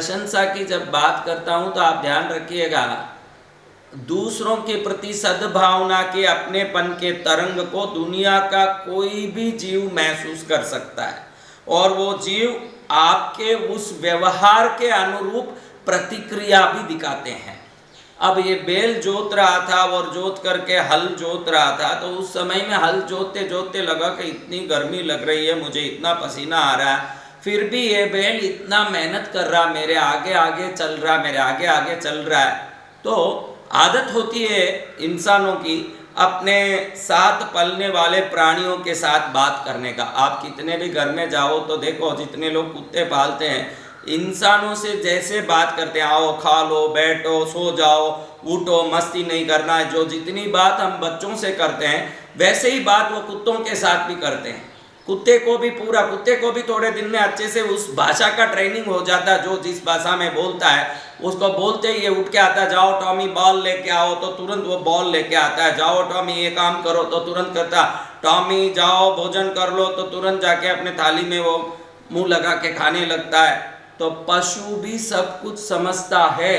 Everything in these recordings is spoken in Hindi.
प्रशंसा की जब बात करता हूँ तो आप ध्यान रखिएगा, दूसरों के प्रति सद्भावना के अपनेपन के तरंग को दुनिया का कोई भी जीव महसूस कर सकता है, और वो जीव आपके उस व्यवहार के अनुरूप प्रतिक्रिया भी दिखाते हैं। अब ये बेल जोत रहा था और जोत करके हल जोत रहा था, तो उस समय में हल जोतते जोतते लगा कि इतनी गर्मी लग रही है, मुझे इतना पसीना आ रहा है, फिर भी ये बेल इतना मेहनत कर रहा, मेरे आगे आगे चल रहा, मेरे आगे आगे चल रहा है। तो आदत होती है इंसानों की अपने साथ पलने वाले प्राणियों के साथ बात करने का। आप कितने भी घर में जाओ तो देखो, जितने लोग कुत्ते पालते हैं, इंसानों से जैसे बात करते हैं, आओ खा लो, बैठो, सो जाओ, उठो, मस्ती नहीं करना है, जो जितनी बात हम बच्चों से करते हैं वैसे ही बात वो कुत्तों के साथ भी करते हैं। कुत्ते को भी थोड़े दिन में अच्छे से उस भाषा का ट्रेनिंग हो जाता है, जो जिस भाषा में बोलता है उसको बोलते ही ये उठ के आता है, जाओ टॉमी बॉल लेके आओ, तो तुरंत वो बॉल लेके आता है, जाओ टॉमी ये काम करो तो तुरंत करता, टॉमी जाओ भोजन कर लो तो तुरंत जाके अपने थाली में वो मुंह लगा के खाने लगता है। तो पशु भी सब कुछ समझता है।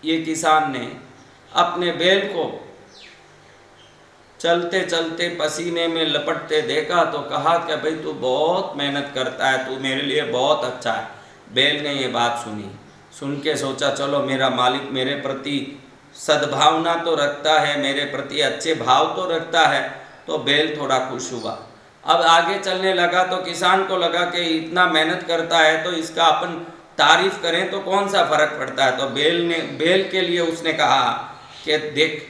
ये किसान ने अपने बैल को चलते चलते पसीने में लपटते देखा तो कहा कि भाई तू बहुत मेहनत करता है, तू मेरे लिए बहुत अच्छा है। बैल ने ये बात सुनी, सुन के सोचा चलो मेरा मालिक मेरे प्रति सद्भावना तो रखता है, मेरे प्रति अच्छे भाव तो रखता है। तो बैल थोड़ा खुश हुआ। अब आगे चलने लगा तो किसान को लगा कि इतना मेहनत करता है तो इसका अपन तारीफ करें तो कौन सा फर्क पड़ता है। तो बैल के लिए उसने कहा कि देख,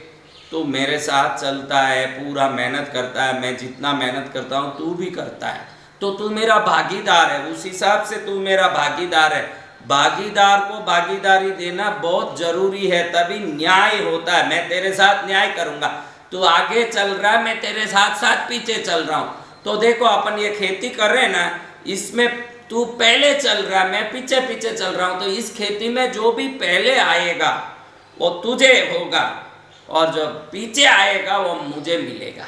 तू मेरे साथ चलता है, पूरा मेहनत करता है, मैं जितना मेहनत करता हूँ तू भी करता है, तो तू मेरा भागीदार है, उस हिसाब से तू मेरा भागीदार है। भागीदार को भागीदारी देना बहुत जरूरी है, तभी न्याय होता है। मैं तेरे साथ न्याय करूँगा, तू आगे चल रहा है, मैं तेरे साथ साथ पीछे चल रहा हूँ। तो देखो अपन ये खेती कर रहे हैं ना, इसमें तू पहले चल रहा है, मैं पीछे पीछे चल रहा हूँ, तो इस खेती में जो भी पहले आएगा वो तुझे होगा और जो पीछे आएगा वो मुझे मिलेगा।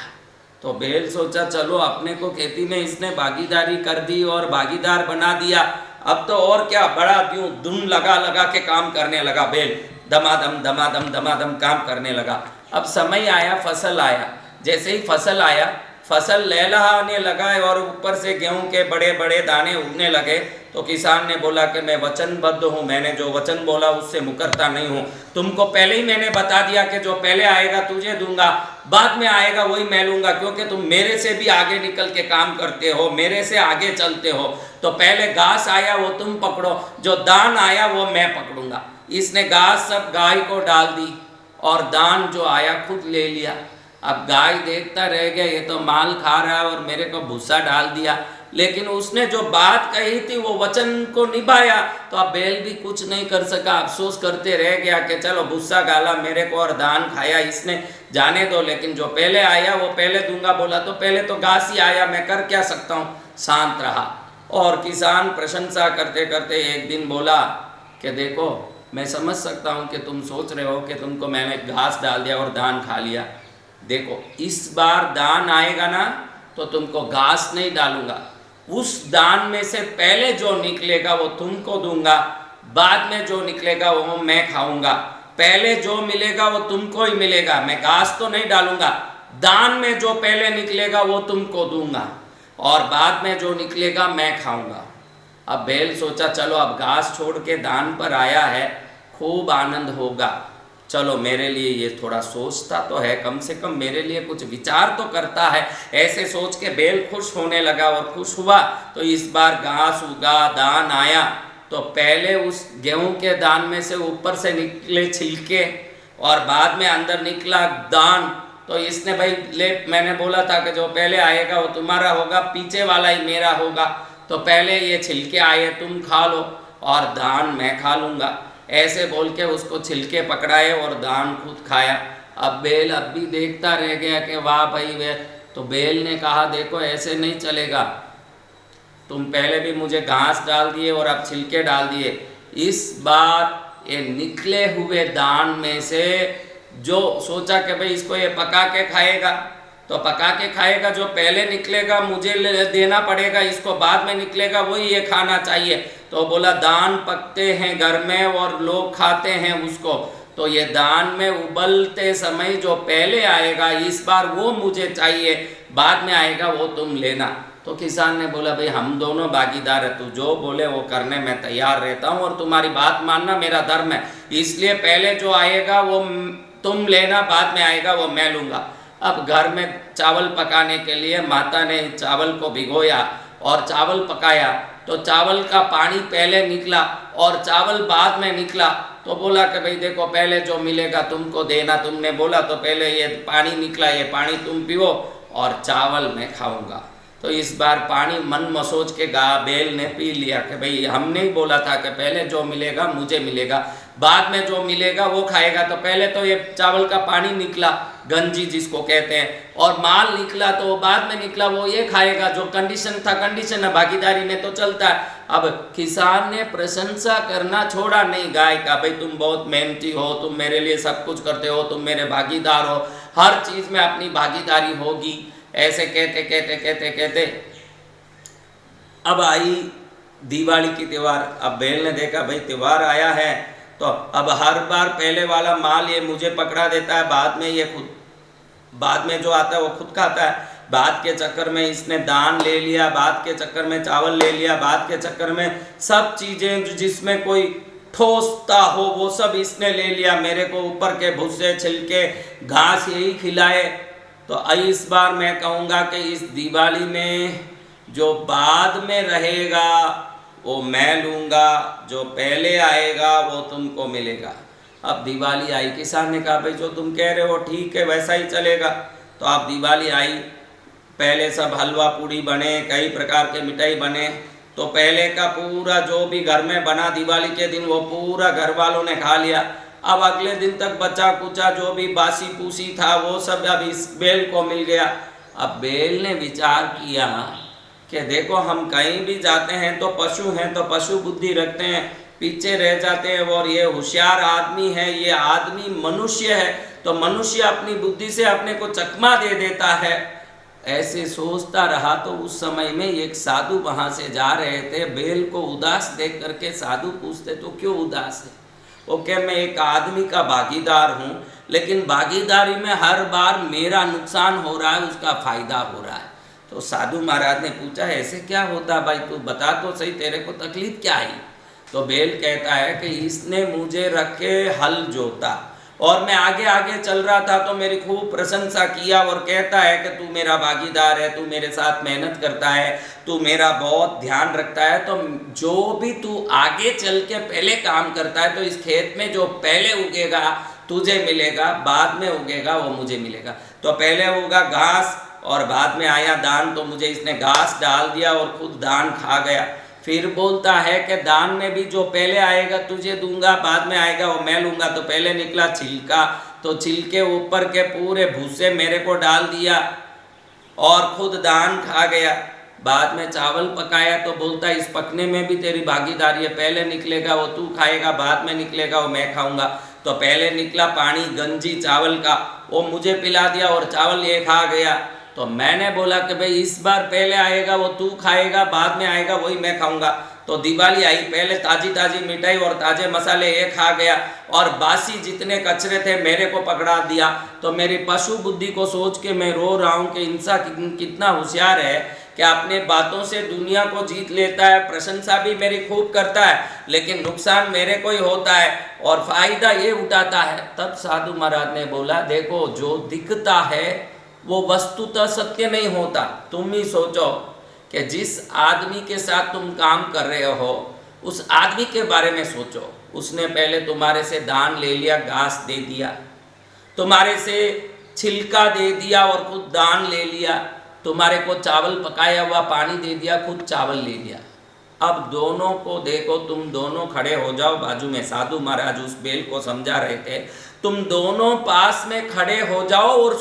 तो बैल सोचा चलो अपने को खेती में इसने भागीदारी कर दी और भागीदार बना दिया, अब तो और क्या, बड़ा यूं धुन लगा लगा के काम करने लगा। बैल दमादम दमादम दमादम काम करने लगा। अब समय आया, फसल आया। जैसे ही फसल आया, फसल लहलहाने लगा और ऊपर से गेहूं के बड़े बड़े दाने उगने लगे। तो किसान ने बोला कि मैं वचनबद्ध हूँ, मैंने जो वचन बोला उससे मुकरता नहीं हूँ। तुमको पहले ही मैंने बता दिया कि जो पहले आएगा तुझे दूंगा, बाद में आएगा वही मैं लूँगा, क्योंकि तुम मेरे से भी आगे निकल के काम करते हो, मेरे से आगे चलते हो। तो पहले घास आया वो तुम पकड़ो, जो दान आया वो मैं पकड़ूंगा। इसने घास सब गाय को डाल दी और दान जो आया खुद ले लिया। अब गाय देखता रह गया, ये तो माल खा रहा है और मेरे को भूसा डाल दिया। लेकिन उसने जो बात कही थी वो वचन को निभाया, तो अब बैल भी कुछ नहीं कर सका, अफसोस करते रह गया कि चलो भूसा डाला मेरे को और दान खाया इसने, जाने दो, लेकिन जो पहले आया वो पहले दूंगा बोला, तो पहले तो घास ही आया, मैं कर क्या सकता हूँ। शांत रहा। और किसान प्रशंसा करते करते एक दिन बोला कि देखो, मैं समझ सकता हूँ कि तुम सोच रहे हो कि तुमको मैंने घास डाल दिया और दान खा लिया। देखो, इस बार दान आएगा ना तो तुमको घास नहीं डालूंगा, उस दान में से पहले जो निकलेगा वो तुमको दूंगा, बाद में जो निकलेगा वो मैं खाऊंगा। पहले जो मिलेगा वो तुमको ही मिलेगा, मैं घास तो नहीं डालूंगा। दान में जो पहले निकलेगा वो तुमको दूंगा और बाद में जो निकलेगा मैं खाऊंगा। अब बैल सोचा चलो अब घास छोड़ के दान पर आया है, खूब आनंद होगा, चलो मेरे लिए ये थोड़ा सोचता तो है, कम से कम मेरे लिए कुछ विचार तो करता है। ऐसे सोच के बैल खुश होने लगा और खुश हुआ। तो इस बार घास उगा, दान आया, तो पहले उस गेहूं के दान में से ऊपर से निकले छिलके और बाद में अंदर निकला दान। तो इसने भाई ले, मैंने बोला था कि जो पहले आएगा वो तुम्हारा होगा, पीछे वाला ही मेरा होगा, तो पहले ये छिलके आए तुम खा लो और दान मैं खा लूँगा। ऐसे बोल के उसको छिलके पकड़ाए और दान खुद खाया। अब बैल अब भी देखता रह गया कि वाह भाई वे। तो बैल ने कहा देखो ऐसे नहीं चलेगा, तुम पहले भी मुझे घास डाल दिए और अब छिलके डाल दिए, इस बार ये निकले हुए दान में से जो सोचा कि भाई इसको ये पका के खाएगा तो पका के खाएगा, जो पहले निकलेगा मुझे देना पड़ेगा, इसको बाद में निकलेगा वही ये खाना चाहिए। तो बोला दान पकते हैं घर में और लोग खाते हैं उसको, तो ये दान में उबलते समय जो पहले आएगा इस बार वो मुझे चाहिए, बाद में आएगा वो तुम लेना। तो किसान ने बोला भाई हम दोनों भागीदार है, तू जो बोले वो करने में तैयार रहता हूँ और तुम्हारी बात मानना मेरा धर्म है, इसलिए पहले जो आएगा वो तुम लेना, बाद में आएगा वो मैं लूँगा। अब घर में चावल पकाने के लिए माता ने चावल को भिगोया और चावल पकाया, तो चावल का पानी पहले निकला और चावल बाद में निकला। तो बोला कि भाई देखो पहले जो मिलेगा तुमको देना, तुमने बोला तो पहले ये पानी निकला, ये पानी तुम पियो और चावल मैं खाऊंगा। तो इस बार पानी मन मसोच के बैल ने पी लिया कि भाई हमने ही बोला था कि पहले जो मिलेगा मुझे मिलेगा, बाद में जो मिलेगा वो खाएगा। तो पहले तो ये चावल का पानी निकला, गंजी जिसको कहते हैं, और माल निकला तो बाद में निकला वो ये खाएगा। जो कंडीशन था कंडीशन है, भागीदारी में तो चलता है। अब किसान ने प्रशंसा करना छोड़ा नहीं गाय का, भाई तुम बहुत मेहनती हो, तुम मेरे लिए सब कुछ करते हो, तुम मेरे भागीदार हो, हर चीज में अपनी भागीदारी होगी, ऐसे कहते कहते कहते कहते अब आई दिवाली की त्योहार। अब बैल ने देखा भाई त्योहार आया है, तो अब हर बार पहले वाला माल ये मुझे पकड़ा देता है, बाद में ये खुद, बाद में जो आता है वो खुद खाता है। बाद के चक्कर में इसने दान ले लिया, बाद के चक्कर में चावल ले लिया, बाद के चक्कर में सब चीजें जिसमें कोई ठोसता हो वो सब इसने ले लिया। मेरे को ऊपर के भूसे छिलके घास यही खिलाए। तो इस बार मैं कहूँगा कि इस दिवाली में जो बाद में रहेगा वो मैं लूँगा, जो पहले आएगा वो तुमको मिलेगा। अब दिवाली आई, किसान ने कहा भाई जो तुम कह रहे हो ठीक है, वैसा ही चलेगा। तो अब दिवाली आई, पहले सब हलवा पूड़ी बने, कई प्रकार के मिठाई बने। तो पहले का पूरा जो भी घर में बना दिवाली के दिन वो पूरा घर वालों ने खा लिया। अब अगले दिन तक बचा कुचा जो भी बासी पूसी था वो सब अब इस बैल को मिल गया। अब बैल ने विचार किया कि देखो हम कहीं भी जाते हैं तो पशु हैं, तो पशु बुद्धि रखते हैं, पीछे रह जाते हैं, और ये होशियार आदमी है, ये आदमी मनुष्य है, तो मनुष्य अपनी बुद्धि से अपने को चकमा दे देता है। ऐसे सोचता रहा तो उस समय में एक साधु वहाँ से जा रहे थे। बैल को उदास देख करके साधु पूछते तो क्यों उदास है? ओके मैं एक आदमी का भागीदार हूँ, लेकिन भागीदारी में हर बार मेरा नुकसान हो रहा है, उसका फायदा हो रहा है। तो साधु महाराज ने पूछा ऐसे क्या होता भाई, तू बता तो सही, तेरे को तकलीफ क्या आई? तो बैल कहता है कि इसने मुझे रख के हल जोता और मैं आगे आगे चल रहा था तो मेरी खूब प्रशंसा किया और कहता है कि तू मेरा भागीदार है, तू मेरे साथ मेहनत करता है, तू मेरा बहुत ध्यान रखता है, तो जो भी तू आगे चल के पहले काम करता है तो इस खेत में जो पहले उगेगा तुझे मिलेगा, बाद में उगेगा वो मुझे मिलेगा। तो पहले उगा घास और बाद में आया दान, तो मुझे इसने घास डाल दिया और खुद दान खा गया। फिर बोलता है कि दान में भी जो पहले आएगा तुझे दूंगा, बाद में आएगा वो मैं लूँगा। तो पहले निकला छिलका, तो छिलके ऊपर के पूरे भूसे मेरे को डाल दिया और खुद दान खा गया। बाद में चावल पकाया तो बोलता इस पकने में भी तेरी भागीदारी है, पहले निकलेगा वो तू खाएगा, बाद में निकलेगा वो मैं खाऊंगा। तो पहले निकला पानी गंजी चावल का, वो मुझे पिला दिया और चावल ये खा गया। तो मैंने बोला कि भाई इस बार पहले आएगा वो तू खाएगा, बाद में आएगा वही मैं खाऊंगा। तो दिवाली आई, पहले ताजी ताजी मिठाई और ताजे मसाले ये खा गया और बासी जितने कचरे थे मेरे को पकड़ा दिया। तो मेरी पशु बुद्धि को सोच के मैं रो रहा हूँ कि इंसान कितना होशियार है कि अपने बातों से दुनिया को जीत लेता है, प्रशंसा भी मेरी खूब करता है, लेकिन नुकसान मेरे को ही होता है और फायदा ये उठाता है। तब साधु महाराज ने बोला देखो जो दिखता है वो वस्तुतः सत्य नहीं होता। तुम ही सोचो कि जिस आदमी के साथ तुम काम कर रहे हो उस आदमी के बारे में सोचो। उसने पहले तुम्हारे से दान ले लिया, घास दे दिया, तुम्हारे से छिलका दे दिया और खुद दान ले लिया, तुम्हारे को चावल पकाया हुआ पानी दे दिया, खुद चावल ले लिया। अब दोनों को देखो, तुम दोनों खड़े हो जाओ बाजू में। साधु महाराज उस बैल को समझा रहे थे, तुम दोनों पास में खड़े हो जाओ और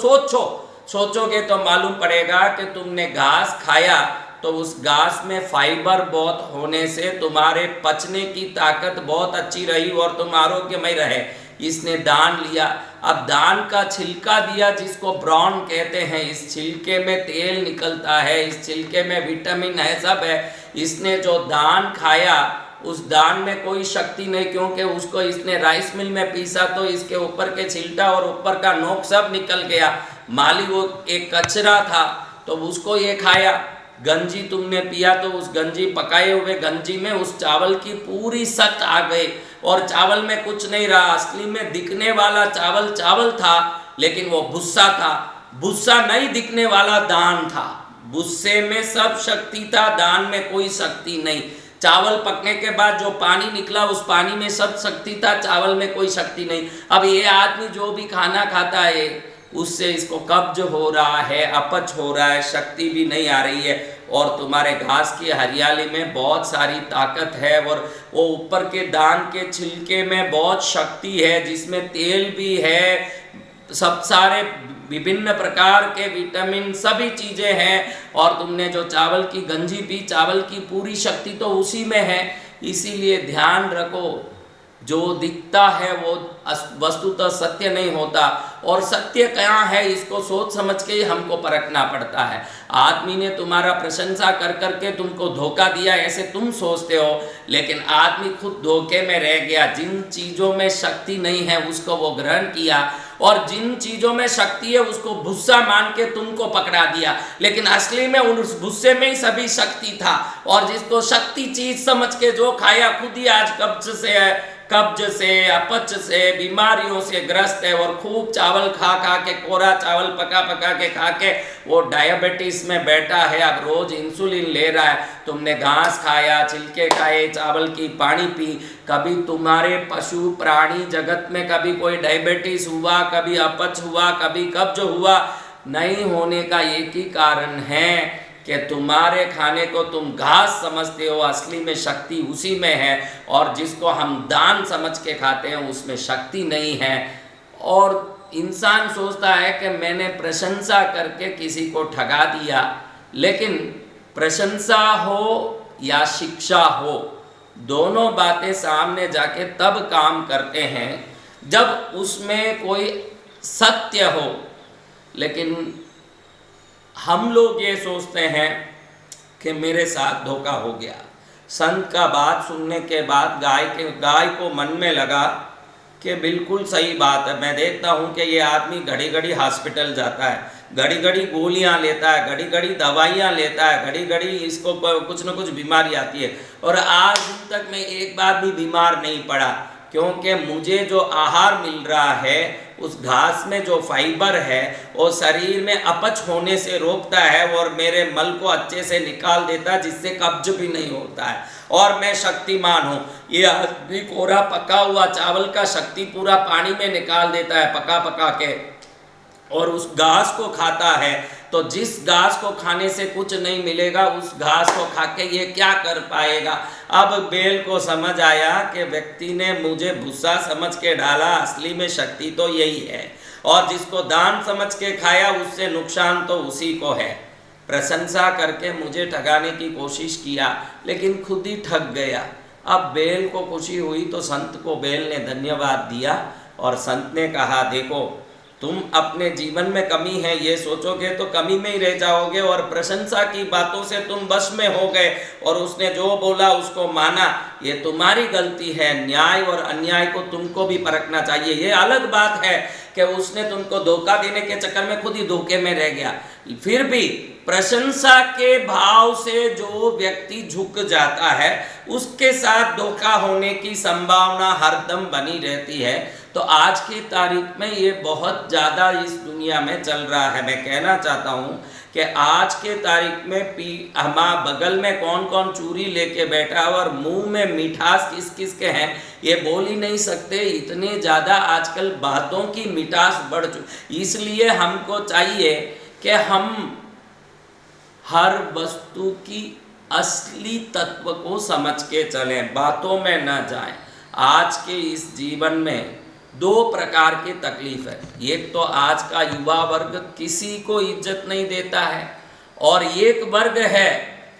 सोचोगे तो मालूम पड़ेगा कि तुमने घास खाया तो उस घास में फाइबर बहुत होने से तुम्हारे पचने की ताकत बहुत अच्छी रही और तुम आरोग्यमय रहे। इसने दान लिया, अब दान का छिलका दिया जिसको ब्राउन कहते हैं, इस छिलके में तेल निकलता है, इस छिलके में विटामिन है, सब है। इसने जो दान खाया उस दान में कोई शक्ति नहीं, क्योंकि उसको इसने राइस मिल में पीसा तो इसके ऊपर के छिलटा और ऊपर का नोक सब निकल गया। माली वो एक कचरा था तो उसको ये खाया। गंजी तुमने पिया तो उस गंजी पकाए हुए गंजी में उस चावल की पूरी सत आ गई और चावल में कुछ नहीं रहा। असली में दिखने वाला चावल चावल था, लेकिन वो भुस्सा था। भुस्सा नहीं दिखने वाला दान था। भुस्से में सब शक्ति था, दान में कोई शक्ति नहीं। चावल पकने के बाद जो पानी निकला उस पानी में सब शक्ति था, चावल में कोई शक्ति नहीं। अब ये आदमी जो भी खाना खाता है उससे इसको कब्ज हो रहा है, अपच हो रहा है, शक्ति भी नहीं आ रही है। और तुम्हारे घास की हरियाली में बहुत सारी ताकत है और वो ऊपर के दान के छिलके में बहुत शक्ति है, जिसमें तेल भी है, सब सारे विभिन्न प्रकार के विटामिन सभी चीज़ें हैं। और तुमने जो चावल की गंजी पी, चावल की पूरी शक्ति तो उसी में है। इसीलिए ध्यान रखो, जो दिखता है वो वस्तुतः सत्य नहीं होता, और सत्य क्या है इसको सोच समझ के ही हमको परखना पड़ता है। आदमी ने तुम्हारा प्रशंसा कर करके तुमको धोखा दिया ऐसे तुम सोचते हो, लेकिन आदमी खुद धोखे में रह गया। जिन चीज़ों में शक्ति नहीं है उसको वो ग्रहण किया, और जिन चीज़ों में शक्ति है उसको भुस्सा मान के तुमको पकड़ा दिया, लेकिन असली में उस भुस्से में ही सभी शक्ति था। और जिसको शक्ति चीज समझ के जो खाया, खुद ही आज कब्ज से अपच से बीमारियों से ग्रस्त है। और खूब चावल खा खा के, कोरा चावल पका पका के खा के वो डायबिटीज में बैठा है। अब रोज इंसुलिन ले रहा है। तुमने घास खाया, छिलके खाए, चावल की पानी पी। कभी तुम्हारे पशु प्राणी जगत में कभी कोई डायबिटीज हुआ, कभी अपच हुआ, कभी कब्ज हुआ? नहीं होने का एक ही कारण है कि तुम्हारे खाने को तुम घास समझते हो, असली में शक्ति उसी में है। और जिसको हम दान समझ के खाते हैं उसमें शक्ति नहीं है। और इंसान सोचता है कि मैंने प्रशंसा करके किसी को ठगा दिया, लेकिन प्रशंसा हो या शिक्षा हो, दोनों बातें सामने जाके तब काम करते हैं जब उसमें कोई सत्य हो। लेकिन हम लोग ये सोचते हैं कि मेरे साथ धोखा हो गया। संत का बात सुनने के बाद गाय को मन में लगा कि बिल्कुल सही बात है। मैं देखता हूँ कि ये आदमी घड़ी घड़ी हॉस्पिटल जाता है, घड़ी घड़ी गोलियाँ लेता है, घड़ी घड़ी दवाइयाँ लेता है, घड़ी घड़ी इसको कुछ न कुछ बीमारी आती है, और आज तक मैं एक बार भी बीमार नहीं पड़ा। क्योंकि मुझे जो आहार मिल रहा है, उस घास में जो फाइबर है वो शरीर में अपच होने से रोकता है और मेरे मल को अच्छे से निकाल देता है, जिससे कब्ज भी नहीं होता है और मैं शक्तिमान हूँ। ये आदमी कोरा पका हुआ चावल का शक्ति पूरा पानी में निकाल देता है पका पका के, और उस घास को खाता है। तो जिस घास को खाने से कुछ नहीं मिलेगा, उस घास को खा के ये क्या कर पाएगा? अब बेल को समझ आया कि व्यक्ति ने मुझे भूसा समझ के डाला, असली में शक्ति तो यही है। और जिसको दान समझ के खाया उससे नुकसान तो उसी को है। प्रशंसा करके मुझे ठगाने की कोशिश किया, लेकिन खुद ही ठग गया। अब बेल को खुशी हुई तो संत को बेल ने धन्यवाद दिया, और संत ने कहा, देखो तुम अपने जीवन में कमी है ये सोचोगे तो कमी में ही रह जाओगे, और प्रशंसा की बातों से तुम बस में हो गए और उसने जो बोला उसको माना। ये तुम्हारी गलती है। न्याय और अन्याय को तुमको भी परखना चाहिए। ये अलग बात है कि उसने तुमको धोखा देने के चक्कर में खुद ही धोखे में रह गया। फिर भी प्रशंसा के भाव से जो व्यक्ति झुक जाता है उसके साथ धोखा होने की संभावना हरदम बनी रहती है। तो आज की तारीख में ये बहुत ज़्यादा इस दुनिया में चल रहा है। मैं कहना चाहता हूँ कि आज के तारीख में हमारे बगल में कौन कौन चूरी लेके बैठा है और मुंह में मिठास किस किस के हैं ये बोल ही नहीं सकते। इतने ज़्यादा आजकल बातों की मिठास बढ़ चुकी। इसलिए हमको चाहिए कि हम हर वस्तु की असली तत्व को समझ के चलें, बातों में न जाएं। आज के इस जीवन में दो प्रकार की तकलीफ है। एक तो आज का युवा वर्ग किसी को इज्जत नहीं देता है, और एक वर्ग है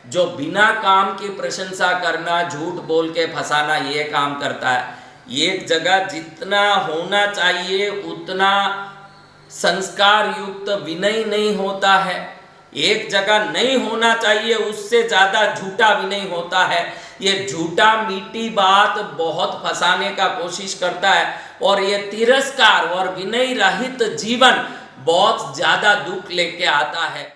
जो बिना काम की प्रशंसा करना, झूठ बोल के फंसाना ये काम करता है। एक जगह जितना होना चाहिए उतना संस्कार युक्त विनय नहीं होता है, एक जगह नहीं होना चाहिए उससे ज़्यादा झूठा विनय होता है। ये झूठा मीठी बात बहुत फंसाने का कोशिश करता है, और ये तिरस्कार और विनय रहित जीवन बहुत ज्यादा दुख लेके आता है।